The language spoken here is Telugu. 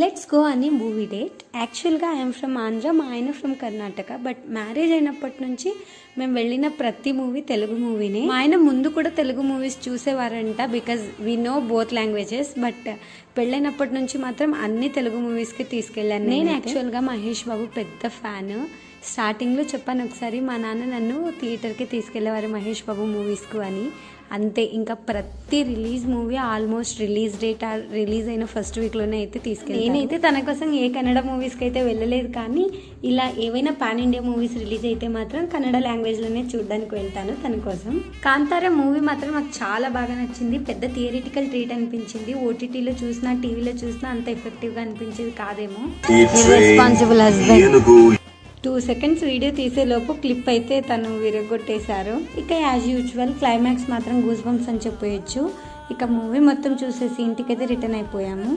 లెట్స్ గో అని మూవీ డేట్. యాక్చువల్గా ఐఎమ్ ఫ్రమ్ ఆంధ్ర, మా ఆయన ఫ్రమ్ కర్ణాటక. బట్ మ్యారేజ్ అయినప్పటి నుంచి మేము వెళ్ళిన ప్రతి మూవీ తెలుగు మూవీనే. మా ఆయన ముందు కూడా తెలుగు మూవీస్ చూసేవారంట, because we know both languages. But పెళ్ళైనప్పటి నుంచి మాత్రం అన్ని తెలుగు మూవీస్కి తీసుకెళ్ళాను. నేను యాక్చువల్గా మహేష్ బాబు పెద్ద ఫ్యాన్. స్టార్టింగ్లో చెప్పాను ఒకసారి, మా నాన్న నన్ను థియేటర్కి తీసుకెళ్ళేవారు మహేష్ బాబు మూవీస్కు అని. అంతే, ఇంకా ప్రతి release movie almost release date release అయిన ఫస్ట్ వీక్లోనే అయితే తీసుకెళ్ళి. నేనైతే తన కోసం ఏ కన్నడ మూవీస్కి అయితే వెళ్ళలేదు, కానీ ఇలా ఏవైనా పాన్ ఇండియా మూవీస్ రిలీజ్ అయితే మాత్రం కన్నడ లాంగ్వేజ్లోనే చూడడానికి వెళ్తాను తన కోసం. కాంతారా మూవీ మాత్రం నాకు చాలా బాగా నచ్చింది. పెద్ద థియరిటికల్ ట్రీట్ అనిపించింది. ఓటీటీలో చూసినా టీవీలో చూసినా అంత ఎఫెక్టివ్గా అనిపించేది కాదేమో. ఇర్రెస్పాన్సిబుల్ హస్బెండ్ 2 seconds వీడియో తీసేలోపు క్లిప్ అయితే తను విరగొట్టేశారు. ఇక యాజ్ యూజువల్ క్లైమాక్స్ మాత్రం గూస్ బంప్స్ అని చెప్పొచ్చు. ఇక మూవీ మొత్తం చూసేసి ఇంటికైతే రిటర్న్ అయిపోయాము.